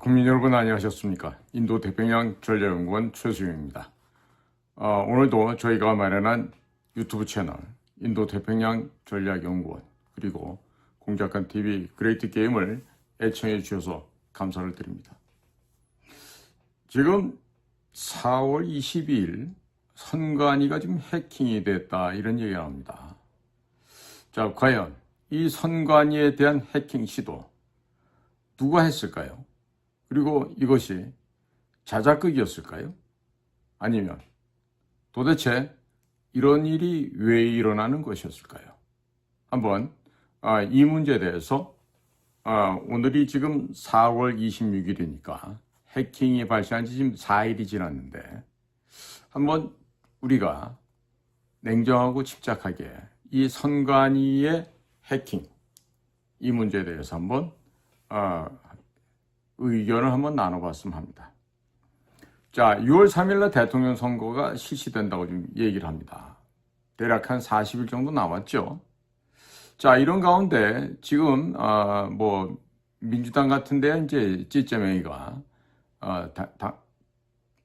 국민 여러분 안녕하셨습니까? 인도 태평양 전략연구원 최수영입니다. 오늘도 저희가 마련한 유튜브 채널 인도 태평양 전략연구원 그리고 공작관 TV 그레이트 게임을 애청해 주셔서 감사를 드립니다. 지금 4월 22일 선관위가 지금 해킹이 됐다 이런 얘기가 나옵니다. 자, 과연 이 선관위에 대한 해킹 시도 누가 했을까요? 그리고 이것이 자작극이었을까요? 아니면 도대체 이런 일이 왜 일어나는 것이었을까요? 한번 이 문제에 대해서 오늘이 지금 4월 26일이니까 해킹이 발생한 지 지금 4일이 지났는데 한번 우리가 냉정하고 침착하게 이 선관위의 해킹 이 문제에 대해서 한번 의견을 한번 나눠봤으면 합니다. 자, 6월 3일날 대통령 선거가 실시된다고 지금 얘기를 합니다. 대략 한 40일 정도 남았죠. 자, 이런 가운데 지금 민주당 같은 데 이제 찌쩌맹이가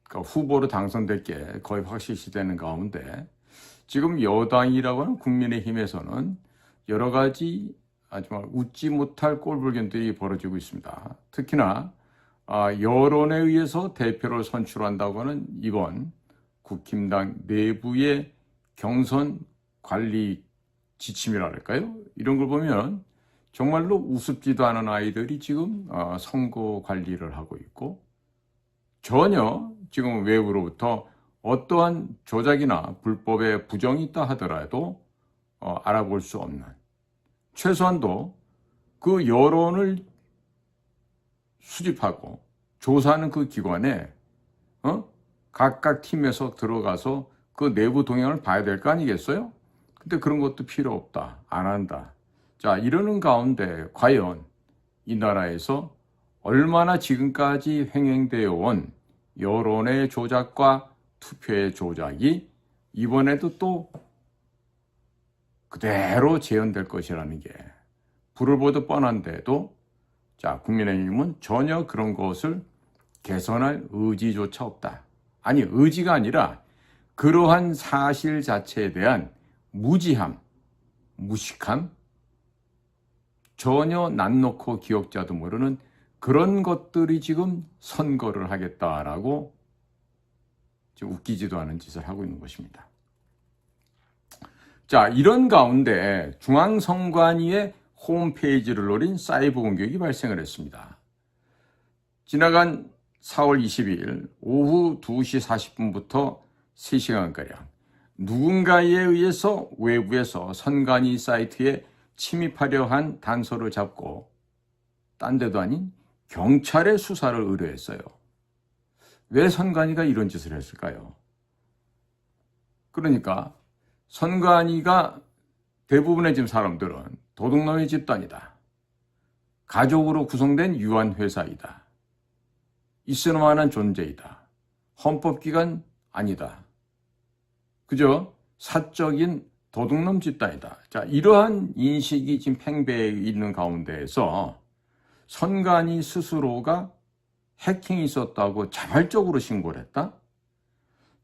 후보로 당선될 게 거의 확실시되는 가운데 지금 여당이라고 하는 국민의힘에서는 여러 가지 정말 웃지 못할 꼴불견들이 벌어지고 있습니다. 특히나 여론에 의해서 대표를 선출한다고 하는 이번 국힘당 내부의 경선 관리 지침이랄까요? 이런 걸 보면 정말로 우습지도 않은 아이들이 지금 선거 관리를 하고 있고 전혀 지금 외부로부터 어떠한 조작이나 불법의 부정이 있다 하더라도 알아볼 수 없는 최소한도 그 여론을 수집하고 조사하는 그 기관에 각각 팀에서 들어가서 그 내부 동향을 봐야 될 거 아니겠어요? 근데 그런 것도 필요 없다. 안 한다. 자, 이러는 가운데 과연 이 나라에서 얼마나 지금까지 횡행되어 온 여론의 조작과 투표의 조작이 이번에도 또 그대로 재현될 것이라는 게 불을 보듯 뻔한데도 자, 국민의힘은 전혀 그런 것을 개선할 의지조차 없다. 아니, 의지가 아니라 그러한 사실 자체에 대한 무지함, 무식함, 전혀 낯 놓고 기억자도 모르는 그런 것들이 지금 선거를 하겠다라고 지금 웃기지도 않은 짓을 하고 있는 것입니다. 자, 이런 가운데 중앙선관위의 홈페이지를 노린 사이버 공격이 발생을 했습니다. 지나간 4월 22일 오후 2시 40분부터 3시간가량 누군가에 의해서 외부에서 선관위 사이트에 침입하려 한 단서를 잡고 딴 데도 아닌 경찰의 수사를 의뢰했어요. 왜 선관위가 이런 짓을 했을까요? 그러니까 선관위가 대부분의 지금 사람들은 도둑놈의 집단이다. 가족으로 구성된 유한회사이다. 있을 만한 존재이다. 헌법기관 아니다. 그저 사적인 도둑놈 집단이다. 자, 이러한 인식이 지금 팽배해 있는 가운데에서 선관위 스스로가 해킹이 있었다고 자발적으로 신고를 했다?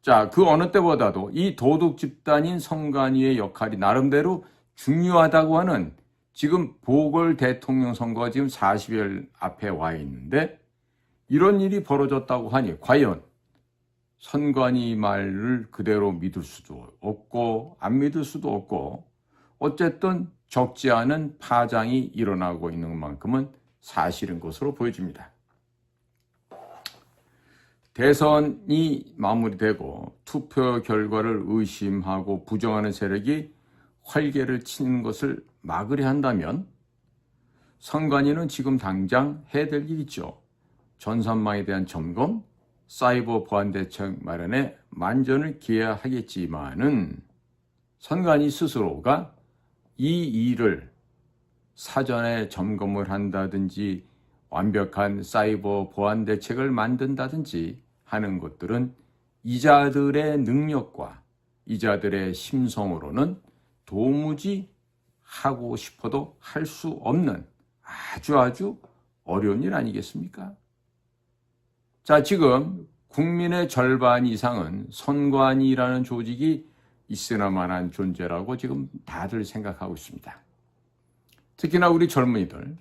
자, 그 어느 때보다도 이 도둑 집단인 선관위의 역할이 나름대로 중요하다고 하는 지금 보궐 대통령 선거가 지금 40일 앞에 와 있는데 이런 일이 벌어졌다고 하니 과연 선관위 말을 그대로 믿을 수도 없고 안 믿을 수도 없고 어쨌든 적지 않은 파장이 일어나고 있는 만큼은 사실인 것으로 보여집니다. 대선이 마무리되고 투표 결과를 의심하고 부정하는 세력이 활개를 치는 것을 막으려 한다면 선관위는 지금 당장 해야 될 일이 있죠. 전산망에 대한 점검, 사이버 보안 대책 마련에 만전을 기해야 하겠지만은 선관위 스스로가 이 일을 사전에 점검을 한다든지 완벽한 사이버 보안 대책을 만든다든지 하는 것들은 이자들의 능력과 이자들의 심성으로는 도무지 하고 싶어도 할 수 없는 아주 어려운 일 아니겠습니까? 자, 지금 국민의 절반 이상은 선관위라는 조직이 있으나마나한 존재라고 지금 다들 생각하고 있습니다. 특히나 우리 젊은이들,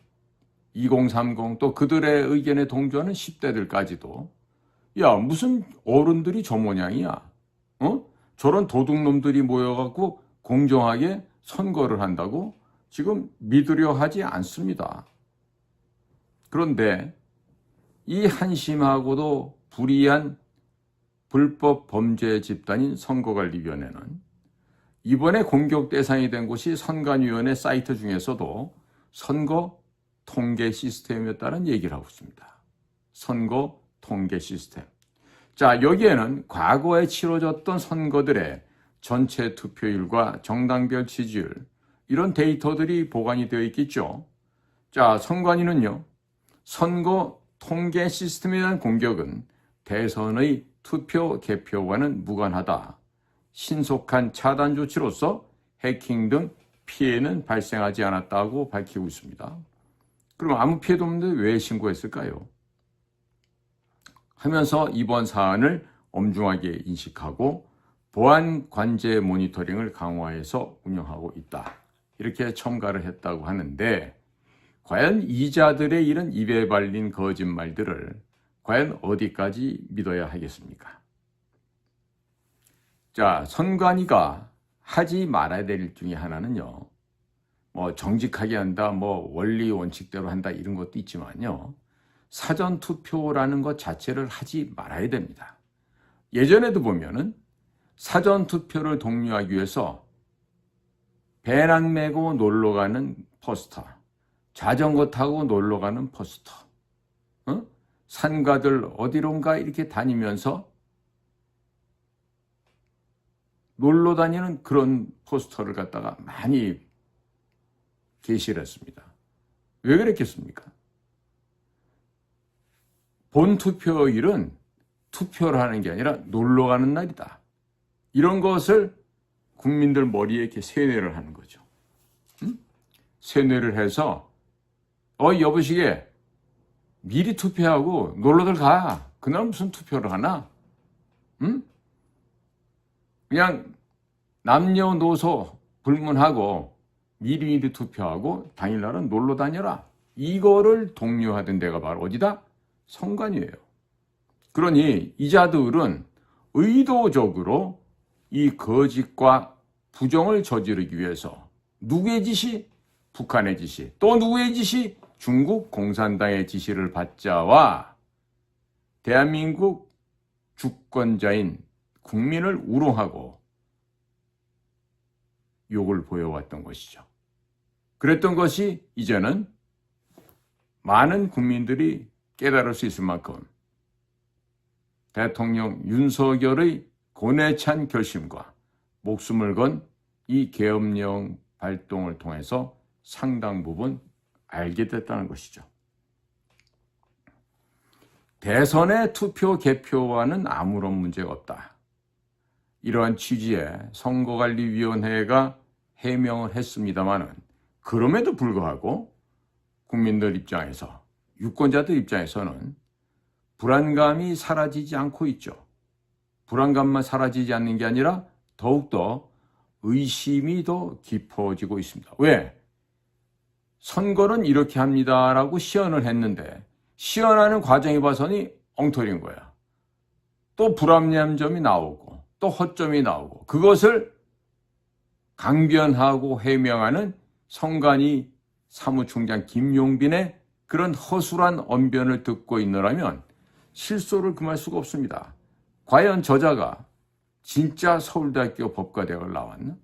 2030 또 그들의 의견에 동조하는 10대들까지도 야, 무슨 어른들이 저 모양이야? 저런 도둑놈들이 모여갖고 공정하게 선거를 한다고 지금 믿으려 하지 않습니다. 그런데 이 한심하고도 불이한 불법 범죄 집단인 선거관리위원회는 이번에 공격 대상이 된 곳이 선관위원회 사이트 중에서도 선거 통계 시스템이었다는 얘기를 하고 있습니다. 선거 통계 시스템. 자, 여기에는 과거에 치러졌던 선거들의 전체 투표율과 정당별 지지율, 이런 데이터들이 보관이 되어 있겠죠. 자, 선관위는요, 선거 통계 시스템에 대한 공격은 대선의 투표 개표와는 무관하다. 신속한 차단 조치로서 해킹 등 피해는 발생하지 않았다고 밝히고 있습니다. 그럼 아무 피해도 없는데 왜 신고했을까요? 하면서 이번 사안을 엄중하게 인식하고 보안 관제 모니터링을 강화해서 운영하고 있다. 이렇게 첨가를 했다고 하는데 과연 이자들의 이런 입에 발린 거짓말들을 과연 어디까지 믿어야 하겠습니까? 자, 선관위가 하지 말아야 될 일 중에 하나는요, 뭐 정직하게 한다, 뭐 원리 원칙대로 한다 이런 것도 있지만요, 사전 투표라는 것 자체를 하지 말아야 됩니다. 예전에도 보면은 사전 투표를 독려하기 위해서 배낭 메고 놀러 가는 포스터, 자전거 타고 놀러 가는 포스터, 산가들 어디론가 이렇게 다니면서 놀러 다니는 그런 포스터를 갖다가 많이 게시를 했습니다. 왜 그랬겠습니까? 본 투표일은 투표를 하는 게 아니라 놀러 가는 날이다. 이런 것을 국민들 머리에 이렇게 세뇌를 하는 거죠. 세뇌를 해서 여보시게 미리 투표하고 놀러들 가. 그날 무슨 투표를 하나? 그냥 남녀노소 불문하고 미리 투표하고 당일날은 놀러 다녀라. 이거를 독려하던 데가 바로 어디다? 선관위예요. 그러니 이자들은 의도적으로 이 거짓과 부정을 저지르기 위해서 누구의 지시? 북한의 지시. 또 누구의 지시? 중국 공산당의 지시를 받자와 대한민국 주권자인 국민을 우롱하고 욕을 보여왔던 것이죠. 그랬던 것이 이제는 많은 국민들이 깨달을 수 있을 만큼 대통령 윤석열의 고뇌찬 결심과 목숨을 건 이 계엄령 발동을 통해서 상당 부분 알게 됐다는 것이죠. 대선의 투표 개표와는 아무런 문제가 없다. 이러한 취지의 선거관리위원회가 해명을 했습니다마는 그럼에도 불구하고 국민들 입장에서, 유권자들 입장에서는 불안감이 사라지지 않고 있죠. 불안감만 사라지지 않는 게 아니라 더욱더 의심이 더 깊어지고 있습니다. 왜? 선거는 이렇게 합니다라고 시연을 했는데 시연하는 과정에 봐서니 엉터리인 거야. 또 불합리한 점이 나오고 또 허점이 나오고 그것을 강변하고 해명하는 선관위 사무총장 김용빈의 그런 허술한 언변을 듣고 있느라면 실소를 금할 수가 없습니다. 과연 저자가 진짜 서울대학교 법과대학을 나왔나?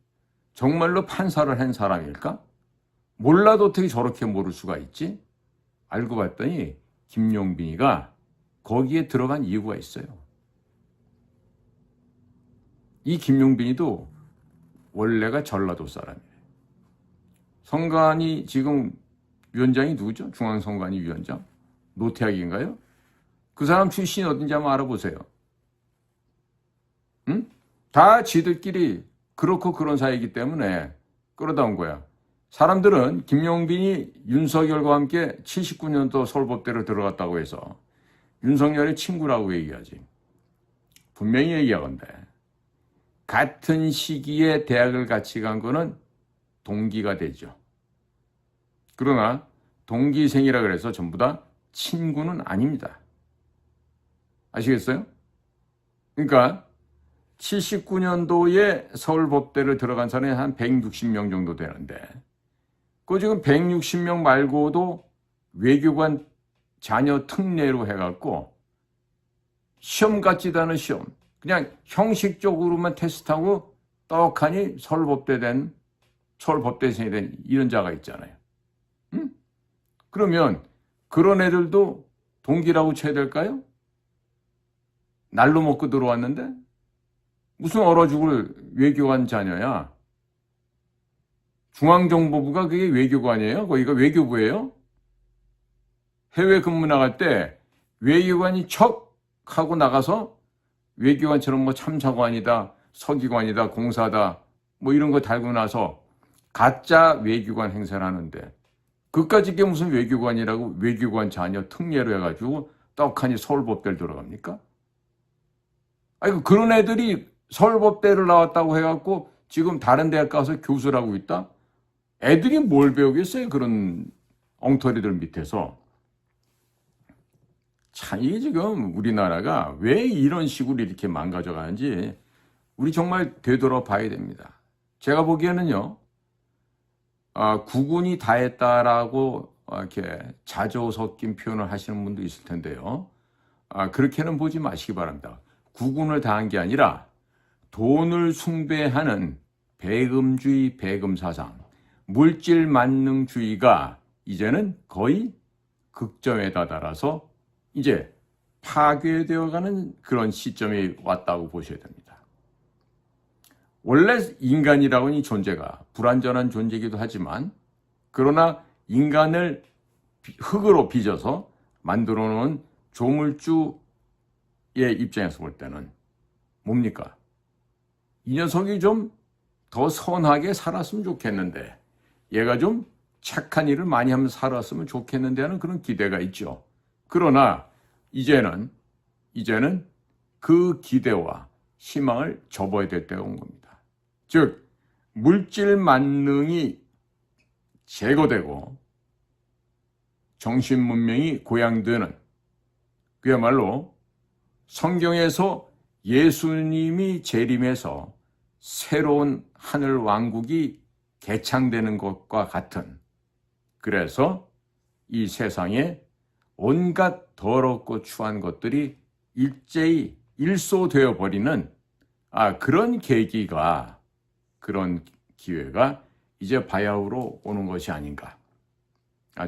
정말로 판사를 한 사람일까? 몰라도 어떻게 저렇게 모를 수가 있지? 알고 봤더니 김용빈이가 거기에 들어간 이유가 있어요. 이 김용빈이도 원래가 전라도 사람이에요. 선관위 지금 위원장이 누구죠? 중앙선관위 위원장? 노태학인가요? 그 사람 출신이 어딘지 한번 알아보세요. 다 지들끼리 그렇고 그런 사이이기 때문에 끌어다 온 거야. 사람들은 김용빈이 윤석열과 함께 79년도 서울법대로 들어갔다고 해서 윤석열의 친구라고 얘기하지. 분명히 얘기하건대 같은 시기에 대학을 같이 간 거는 동기가 되죠. 그러나 동기생이라 그래서 전부 다 친구는 아닙니다. 아시겠어요? 그러니까 79년도에 서울법대를 들어간 사람이 한 160명 정도 되는데 그 지금 160명 말고도 외교관 자녀 특례로 해갖고 시험 같지도 않은 시험 그냥 형식적으로만 테스트하고 떡하니 서울법대생이 된 이런 자가 있잖아요. 응? 그러면 그런 애들도 동기라고 쳐야 될까요? 날로 먹고 들어왔는데 무슨 얼어 죽을 외교관 자녀야. 중앙정보부가 그게 외교관이에요? 거기가 외교부예요? 해외 근무 나갈 때 외교관이 척 하고 나가서 외교관처럼 뭐 참사관이다, 서기관이다, 공사다 뭐 이런 거 달고 나서 가짜 외교관 행사를 하는데 그까짓 게 무슨 외교관이라고 외교관 자녀 특례로 해가지고 떡하니 서울법대를 들어갑니까? 아니 그런 애들이 서울법대를 나왔다고 해갖고 지금 다른 대학 가서 교수를 하고 있다? 애들이 뭘 배우겠어요? 그런 엉터리들 밑에서. 참 이게 지금 우리나라가 왜 이런 식으로 이렇게 망가져 가는지 우리 정말 되돌아봐야 됩니다. 제가 보기에는요. 국군이 다 했다라고 이렇게 자조 섞인 표현을 하시는 분도 있을 텐데요. 그렇게는 보지 마시기 바랍니다. 국군을 다 한 게 아니라 돈을 숭배하는 배금주의, 배금사상, 물질 만능주의가 이제는 거의 극점에 다다라서 이제 파괴되어가는 그런 시점이 왔다고 보셔야 됩니다. 원래 인간이라고는 이 존재가 불완전한 존재이기도 하지만 그러나 인간을 흙으로 빚어서 만들어 놓은 조물주의 입장에서 볼 때는 뭡니까? 이 녀석이 좀 더 선하게 살았으면 좋겠는데 얘가 좀 착한 일을 많이 하면서 살았으면 좋겠는데 하는 그런 기대가 있죠. 그러나 이제는 그 기대와 희망을 접어야 될 때가 온 겁니다. 즉 물질 만능이 제거되고 정신 문명이 고양되는 그야말로 성경에서 예수님이 재림해서 새로운 하늘 왕국이 개창되는 것과 같은 그래서 이 세상에 온갖 더럽고 추한 것들이 일제히 일소되어 버리는 그런 계기가 그런 기회가 이제 바야흐로 오는 것이 아닌가.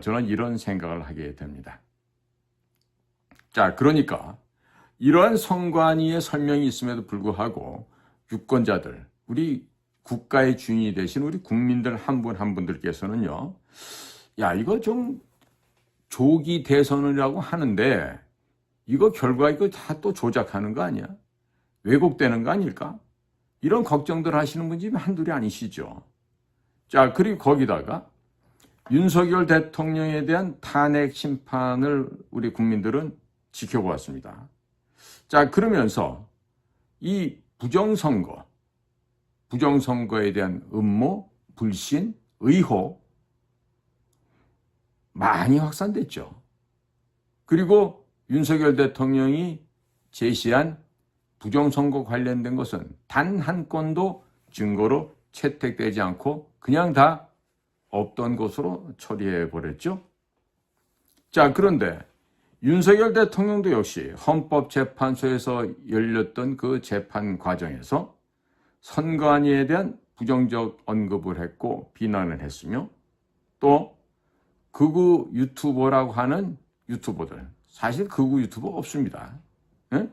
저는 이런 생각을 하게 됩니다. 자, 그러니까 이러한 성관위의 설명이 있음에도 불구하고 유권자들, 우리 국가의 주인이 되신 우리 국민들 한 분 한 분들께서는요. 야, 이거 좀 조기 대선이라고 하는데 이거 결과 이거 다 또 조작하는 거 아니야? 왜곡되는 거 아닐까? 이런 걱정들 하시는 분이 한둘이 아니시죠. 자, 그리고 거기다가 윤석열 대통령에 대한 탄핵 심판을 우리 국민들은 지켜보았습니다. 자, 그러면서 이 부정선거에 대한 음모, 불신, 의혹 많이 확산됐죠. 그리고 윤석열 대통령이 제시한 부정선거 관련된 것은 단 한 건도 증거로 채택되지 않고 그냥 다 없던 것으로 처리해버렸죠. 자, 그런데 윤석열 대통령도 역시 헌법재판소에서 열렸던 그 재판 과정에서 선관위에 대한 부정적 언급을 했고 비난을 했으며 또 극우 유튜버라고 하는 유튜버들, 사실 극우 유튜버 없습니다. 네?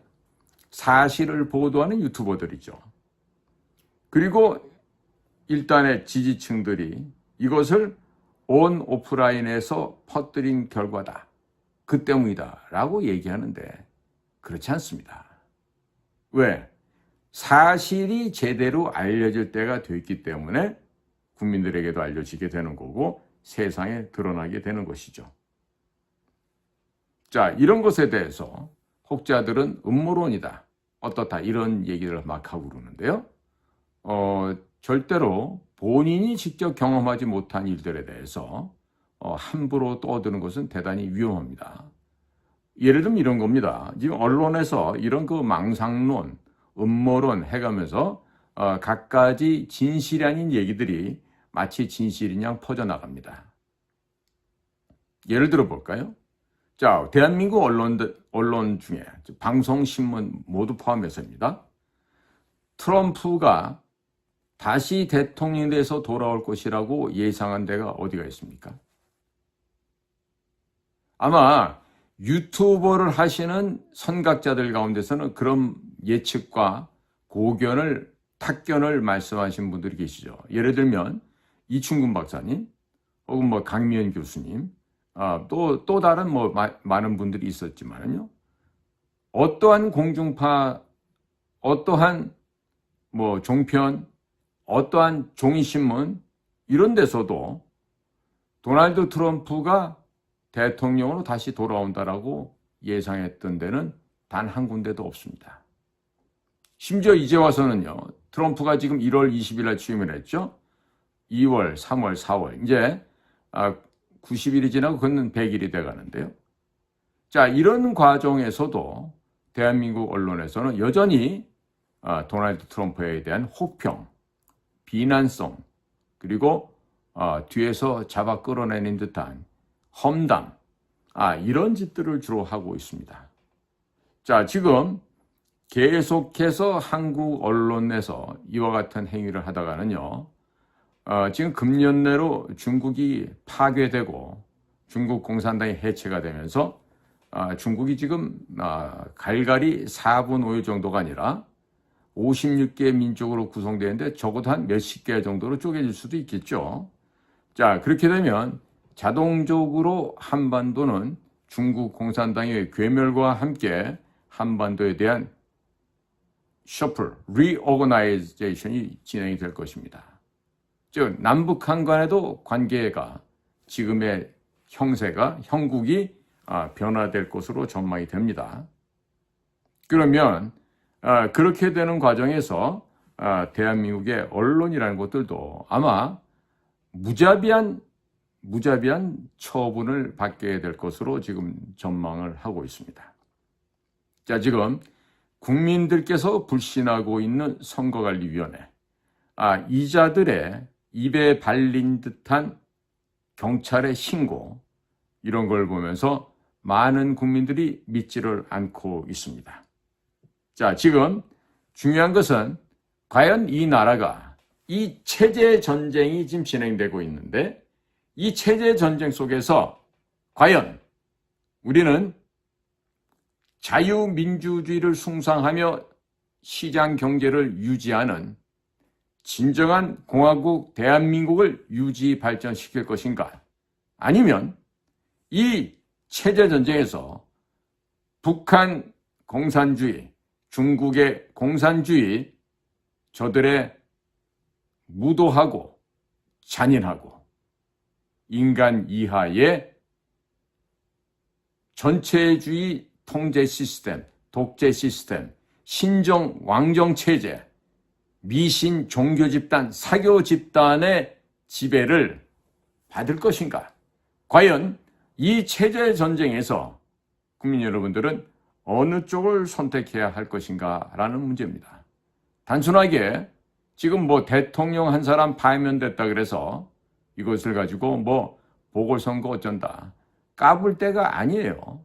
사실을 보도하는 유튜버들이죠. 그리고 일단의 지지층들이 이것을 온 오프라인에서 퍼뜨린 결과다. 그 때문이다 라고 얘기하는데 그렇지 않습니다. 왜? 사실이 제대로 알려질 때가 됐기 때문에 국민들에게도 알려지게 되는 거고 세상에 드러나게 되는 것이죠. 자, 이런 것에 대해서 혹자들은 음모론이다, 어떻다, 이런 얘기를 막 하고 그러는데요. 절대로 본인이 직접 경험하지 못한 일들에 대해서 함부로 떠드는 것은 대단히 위험합니다. 예를 들면 이런 겁니다. 지금 언론에서 이런 그 망상론, 음모론 해가면서 갖가지 진실이 아닌 얘기들이 마치 진실인 양 퍼져나갑니다. 예를 들어 볼까요? 자, 대한민국 언론 중에 방송, 신문 모두 포함해서입니다. 트럼프가 다시 대통령에 대해서 돌아올 것이라고 예상한 데가 어디가 있습니까? 아마 유튜버를 하시는 선각자들 가운데서는 그런 예측과 고견을, 탁견을 말씀하신 분들이 계시죠. 예를 들면 이충근 박사님, 혹은 뭐 강미연 교수님, 또 다른 많은 분들이 있었지만요. 어떠한 공중파, 어떠한 종편, 어떠한 종이신문 이런 데서도 도널드 트럼프가 대통령으로 다시 돌아온다라고 예상했던 데는 단 한 군데도 없습니다. 심지어 이제 와서는요, 트럼프가 지금 1월 20일 날 취임을 했죠. 2월, 3월, 4월, 이제 90일이 지나고 그는 100일이 돼 가는데요. 자, 이런 과정에서도 대한민국 언론에서는 여전히 도널드 트럼프에 대한 혹평, 비난성, 그리고 뒤에서 잡아 끌어내는 듯한 험담, 이런 짓들을 주로 하고 있습니다. 자, 지금 계속해서 한국 언론에서 이와 같은 행위를 하다가는요, 지금 금년 내로 중국이 파괴되고 중국 공산당이 해체가 되면서 중국이 지금 갈갈이 4분 5일 정도가 아니라 56개 민족으로 구성되는데 적어도 한 몇십 개 정도로 쪼개질 수도 있겠죠. 자, 그렇게 되면 자동적으로 한반도는 중국 공산당의 괴멸과 함께 한반도에 대한 셔플, 리오거나이제이션이 진행이 될 것입니다. 즉 남북한 간에도 관계가 지금의 형국이 변화될 것으로 전망이 됩니다. 그러면 그렇게 되는 과정에서 대한민국의 언론이라는 것들도 아마 무자비한 처분을 받게 될 것으로 지금 전망을 하고 있습니다. 자, 지금 국민들께서 불신하고 있는 선거관리위원회, 이자들의 입에 발린 듯한 경찰의 신고, 이런 걸 보면서 많은 국민들이 믿지를 않고 있습니다. 자, 지금 중요한 것은 과연 이 나라가 이 체제 전쟁이 지금 진행되고 있는데 이 체제 전쟁 속에서 과연 우리는 자유민주주의를 숭상하며 시장 경제를 유지하는 진정한 공화국 대한민국을 유지 발전시킬 것인가? 아니면 이 체제 전쟁에서 북한 공산주의, 중국의 공산주의, 저들의 무도하고 잔인하고 인간 이하의 전체주의 통제 시스템, 독재 시스템, 신정 왕정 체제, 미신 종교 집단, 사교 집단의 지배를 받을 것인가? 과연 이 체제 전쟁에서 국민 여러분들은 어느 쪽을 선택해야 할 것인가라는 문제입니다. 단순하게 지금 대통령 한 사람 파면됐다 그래서 이것을 가지고 보궐선거 어쩐다 까불 때가 아니에요.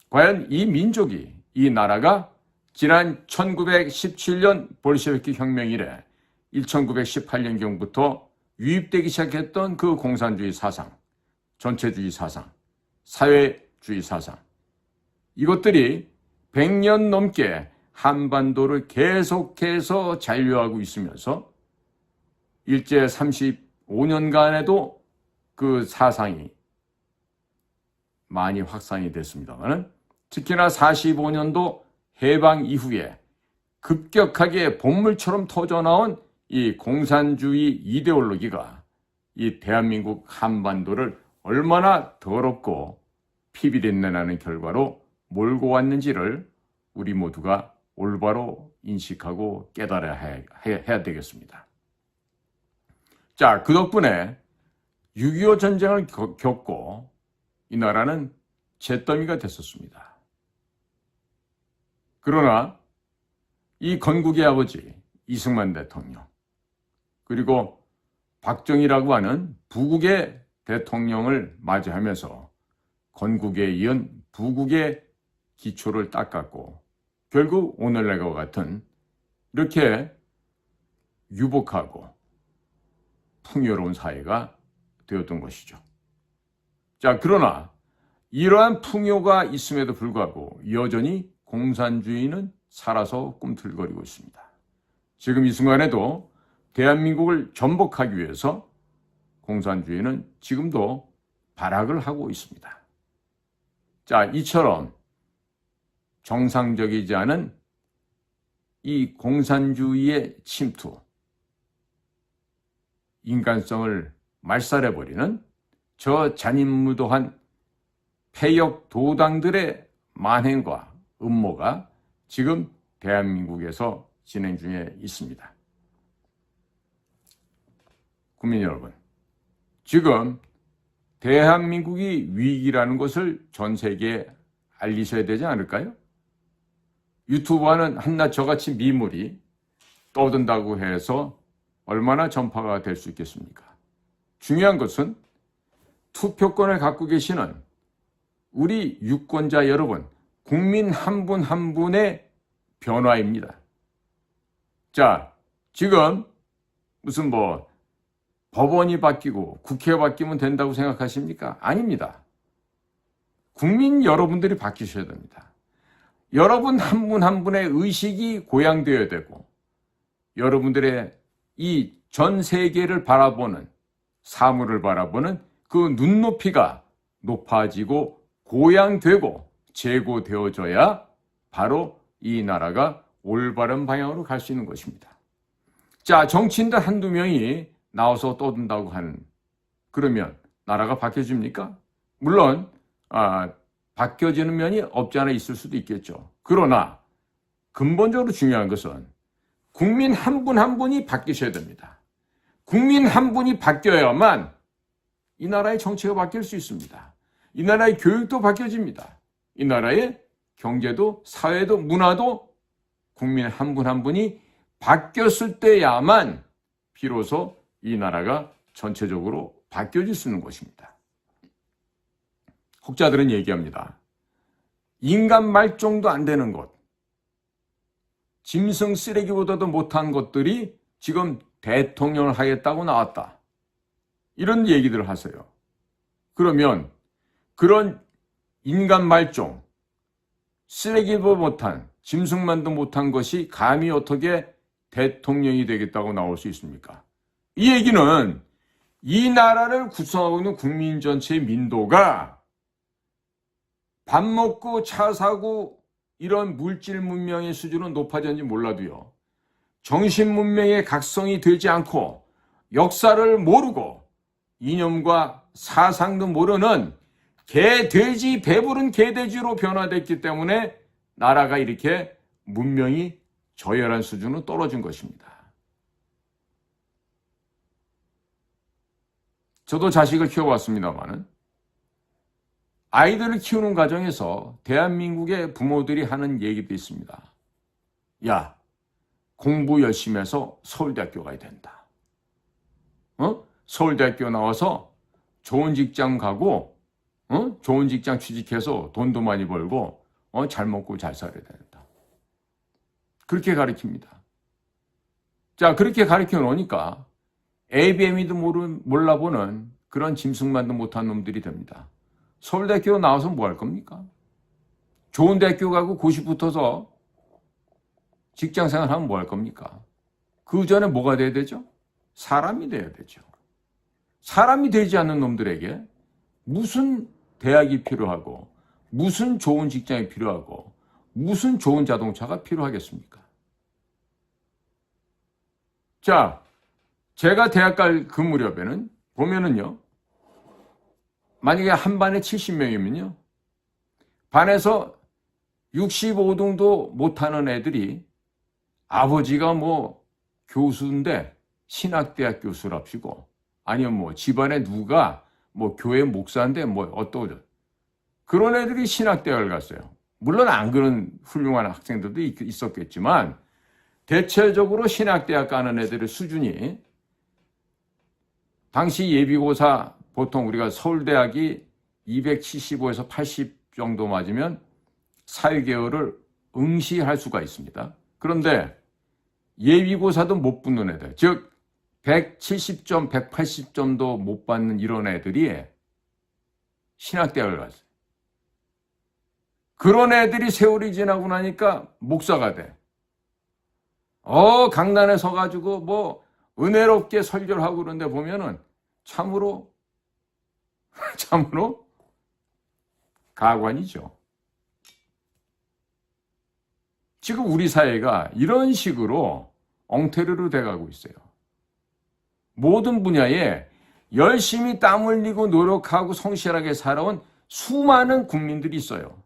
과연 이 민족이, 이 나라가 지난 1917년 볼셰비키 혁명 이래 1918년경부터 유입되기 시작했던 그 공산주의 사상, 전체주의 사상, 사회주의 사상, 이것들이 100년 넘게 한반도를 계속해서 잔류하고 있으면서 일제 35년간에도 그 사상이 많이 확산이 됐습니다만 특히나 45년도 해방 이후에 급격하게 본물처럼 터져나온 이 공산주의 이데올로기가 이 대한민국 한반도를 얼마나 더럽고 피비린내 나는 결과로 몰고 왔는지를 우리 모두가 올바로 인식하고 깨달아야 해야 되겠습니다. 자, 그 덕분에 6.25 전쟁을 겪고 이 나라는 잿더미가 됐었습니다. 그러나 이 건국의 아버지 이승만 대통령 그리고 박정희라고 하는 부국의 대통령을 맞이하면서 건국에 이은 부국의 기초를 닦았고 결국 오늘날과 같은 이렇게 유복하고 풍요로운 사회가 되었던 것이죠. 자, 그러나 이러한 풍요가 있음에도 불구하고 여전히 공산주의는 살아서 꿈틀거리고 있습니다. 지금 이 순간에도 대한민국을 전복하기 위해서 공산주의는 지금도 발악을 하고 있습니다. 자, 이처럼 정상적이지 않은 이 공산주의의 침투, 인간성을 말살해버리는 저 잔인무도한 폐역 도당들의 만행과 음모가 지금 대한민국에서 진행 중에 있습니다. 국민 여러분, 지금 대한민국이 위기라는 것을 전 세계에 알리셔야 되지 않을까요? 유튜브와는 한낱 저같이 미물이 떠든다고 해서 얼마나 전파가 될 수 있겠습니까? 중요한 것은 투표권을 갖고 계시는 우리 유권자 여러분, 국민 한 분 한 분의 변화입니다. 자, 지금 무슨 법원이 바뀌고 국회가 바뀌면 된다고 생각하십니까? 아닙니다. 국민 여러분들이 바뀌셔야 됩니다. 여러분 한 분 한 분의 의식이 고양되어야 되고 여러분들의 이 전 세계를 바라보는 사물을 바라보는 그 눈높이가 높아지고 고양되고 제고되어져야 바로 이 나라가 올바른 방향으로 갈 수 있는 것입니다. 자, 정치인들 한두 명이 나와서 떠든다고 하는 그러면 나라가 바뀌어집니까? 물론 바뀌어지는 면이 없지 않아 있을 수도 있겠죠. 그러나 근본적으로 중요한 것은 국민 한 분 한 분이 바뀌셔야 됩니다. 국민 한 분이 바뀌어야만 이 나라의 정치가 바뀔 수 있습니다. 이 나라의 교육도 바뀌어집니다. 이 나라의 경제도 사회도 문화도 국민 한 분 한 분이 바뀌었을 때야만 비로소 이 나라가 전체적으로 바뀌어질 수 있는 것입니다. 혹자들은 얘기합니다. 인간 말종도 안 되는 것, 짐승 쓰레기보다도 못한 것들이 지금 대통령을 하겠다고 나왔다. 이런 얘기들을 하세요. 그러면 그런 인간 말종, 쓰레기도 못한, 짐승만도 못한 것이 감히 어떻게 대통령이 되겠다고 나올 수 있습니까? 이 얘기는 이 나라를 구성하고 있는 국민 전체의 민도가 밥 먹고 차 사고 이런 물질 문명의 수준은 높아졌는지 몰라도요. 정신 문명의 각성이 되지 않고 역사를 모르고 이념과 사상도 모르는 개돼지 배부른 개돼지로 변화됐기 때문에 나라가 이렇게 문명이 저열한 수준으로 떨어진 것입니다. 저도 자식을 키워봤습니다만은 아이들을 키우는 과정에서 대한민국의 부모들이 하는 얘기도 있습니다. 야, 공부 열심히 해서 서울대학교 가야 된다. 서울대학교 나와서 좋은 직장 가고 좋은 직장 취직해서 돈도 많이 벌고 잘 먹고 잘 살아야 된다. 그렇게 가르칩니다. 자, 그렇게 가르쳐 놓으니까 ABM이도 몰라보는 그런 짐승만도 못한 놈들이 됩니다. 서울대학교 나와서 뭐 할 겁니까? 좋은 대학교 가고 고시 붙어서 직장 생활하면 뭐 할 겁니까? 그 전에 뭐가 돼야 되죠? 사람이 돼야 되죠. 사람이 되지 않는 놈들에게 무슨 대학이 필요하고 무슨 좋은 직장이 필요하고 무슨 좋은 자동차가 필요하겠습니까? 자, 제가 대학 갈 그 무렵에는 보면은요. 만약에 한 반에 70명이면요. 반에서 65등도 못하는 애들이 아버지가 뭐 교수인데 신학대학 교수랍시고, 아니면 뭐 집안에 누가 뭐 교회 목사인데 뭐 어떠죠. 그런 애들이 신학대학을 갔어요. 물론 안 그런 훌륭한 학생들도 있었겠지만 대체적으로 신학대학 가는 애들의 수준이, 당시 예비고사 보통 우리가 서울대학이 275에서 80 정도 맞으면 사회계열을 응시할 수가 있습니다. 그런데 예비고사도 못 붙는 애들, 즉 170점, 180점도 못 받는 이런 애들이 신학대학을 갔어요. 그런 애들이 세월이 지나고 나니까 목사가 돼. 강단에 서가지고 뭐 은혜롭게 설교를 하고 그런데 보면은 참으로 가관이죠. 지금 우리 사회가 이런 식으로 엉터리로 돼가고 있어요. 모든 분야에 열심히 땀 흘리고 노력하고 성실하게 살아온 수많은 국민들이 있어요.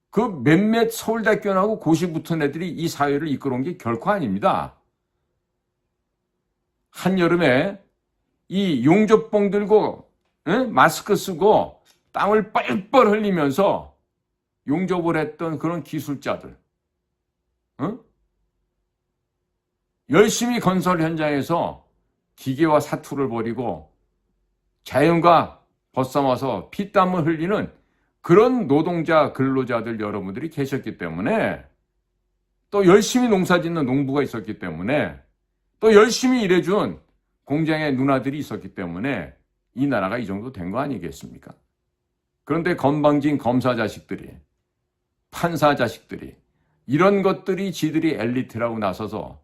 그 몇몇 서울대학교 나오고 고시 붙은 애들이 이 사회를 이끌어온 게 결코 아닙니다. 한여름에 이 용접봉 들고 마스크 쓰고 땀을 뻘뻘 흘리면서 용접을 했던 그런 기술자들, 열심히 건설 현장에서 기계와 사투를 벌이고 자연과 벗삼아서 피땀을 흘리는 그런 노동자, 근로자들 여러분들이 계셨기 때문에, 또 열심히 농사짓는 농부가 있었기 때문에, 또 열심히 일해준 공장의 누나들이 있었기 때문에 이 나라가 이 정도 된 거 아니겠습니까? 그런데 건방진 검사 자식들이, 판사 자식들이, 이런 것들이 지들이 엘리트라고 나서서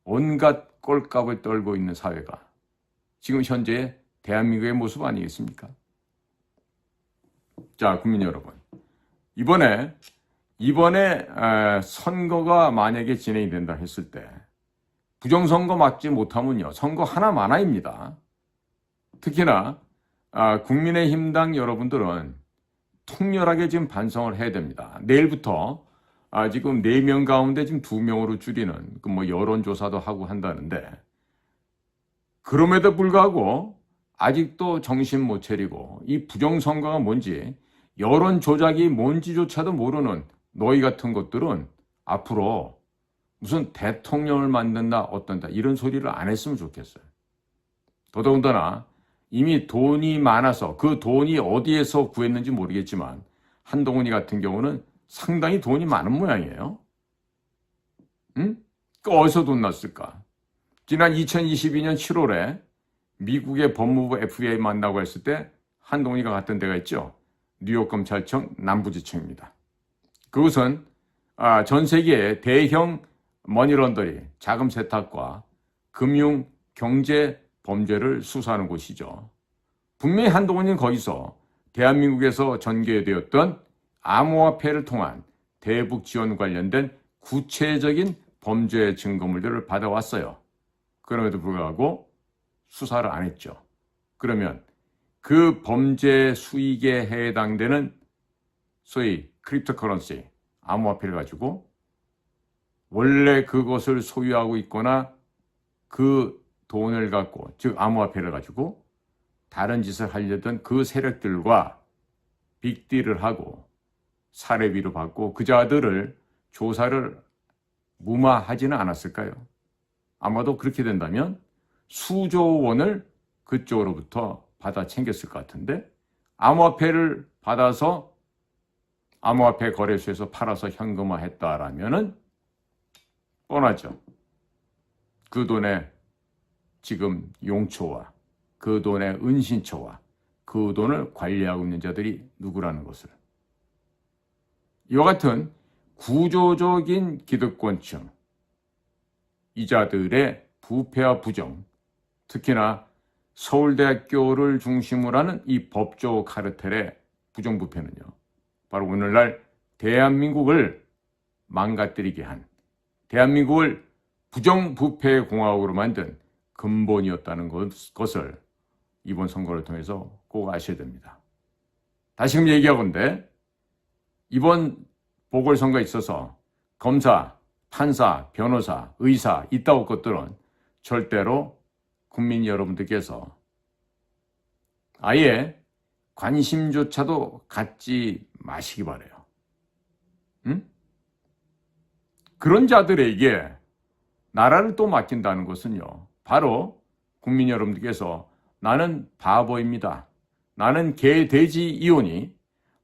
온갖 꼴값을 떨고 있는 사회가 지금 현재 대한민국의 모습 아니겠습니까? 자, 국민 여러분, 이번에 선거가 만약에 진행이 된다 했을 때 부정선거 막지 못하면요, 선거 하나만 아닙니다. 특히나 국민의힘당 여러분들은 통렬하게 지금 반성을 해야 됩니다. 내일부터 지금 4명 가운데 지금 2명으로 줄이는 그 뭐 여론조사도 하고 한다는데, 그럼에도 불구하고 아직도 정신 못 차리고 이 부정선거가 뭔지, 여론 조작이 뭔지조차도 모르는 너희 같은 것들은 앞으로 무슨 대통령을 만든다 어떤다 이런 소리를 안 했으면 좋겠어요. 더더군다나 이미 돈이 많아서, 그 돈이 어디에서 구했는지 모르겠지만 한동훈이 같은 경우는 상당히 돈이 많은 모양이에요. 어디서 돈 났을까? 지난 2022년 7월에 미국의 법무부 FBI 만나고 했을 때 한동훈이가 갔던 데가 있죠. 뉴욕검찰청 남부지청입니다. 그것은 전 세계의 대형 머니런더리, 자금 세탁과 금융, 경제 범죄를 수사하는 곳이죠. 분명히 한동훈은 거기서 대한민국에서 전개되었던 암호화폐를 통한 대북 지원 관련된 구체적인 범죄 증거물들을 받아왔어요. 그럼에도 불구하고 수사를 안 했죠. 그러면 그 범죄 수익에 해당되는 소위 크립토커런시, 암호화폐를 가지고 원래 그것을 소유하고 있거나 그 돈을 갖고, 즉 암호화폐를 가지고 다른 짓을 하려던 그 세력들과 빅딜을 하고 사례비로 받고 그 자들을 조사를 무마하지는 않았을까요? 아마도 그렇게 된다면 수조 원을 그쪽으로부터 받아 챙겼을 것 같은데, 암호화폐를 받아서 암호화폐 거래소에서 팔아서 현금화했다라면은 뻔하죠. 그 돈의 지금 용초와 그 돈의 은신처와 그 돈을 관리하고 있는 자들이 누구라는 것을. 이와 같은 구조적인 기득권층, 이자들의 부패와 부정, 특히나 서울대학교를 중심으로 하는 이 법조 카르텔의 부정부패는요, 바로 오늘날 대한민국을 망가뜨리게 한, 대한민국을 부정부패 공화국으로 만든 근본이었다는 것을 이번 선거를 통해서 꼭 아셔야 됩니다. 다시금 얘기하건대 이번 보궐선거에 있어서 검사, 판사, 변호사, 의사 이따위 것들은 절대로 국민 여러분들께서 아예 관심조차도 갖지 마시기 바라요. 응? 그런 자들에게 나라를 또 맡긴다는 것은요, 바로 국민 여러분들께서 나는 바보입니다. 나는 개, 돼지 이오니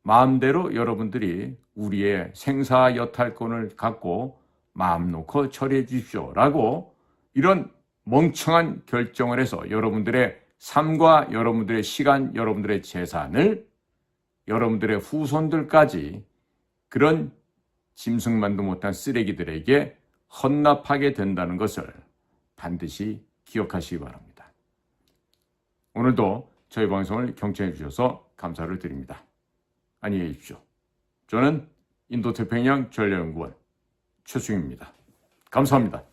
마음대로 여러분들이 우리의 생사 여탈권을 갖고 마음 놓고 처리해 주십시오. 라고 이런 멍청한 결정을 해서 여러분들의 삶과 여러분들의 시간, 여러분들의 재산을 여러분들의 후손들까지 그런 짐승만도 못한 쓰레기들에게 헌납하게 된다는 것을 반드시 기억하시기 바랍니다. 오늘도 저희 방송을 경청해 주셔서 감사를 드립니다. 안녕히 계십시오. 저는 인도태평양 전략연구원 최승입니다. 감사합니다.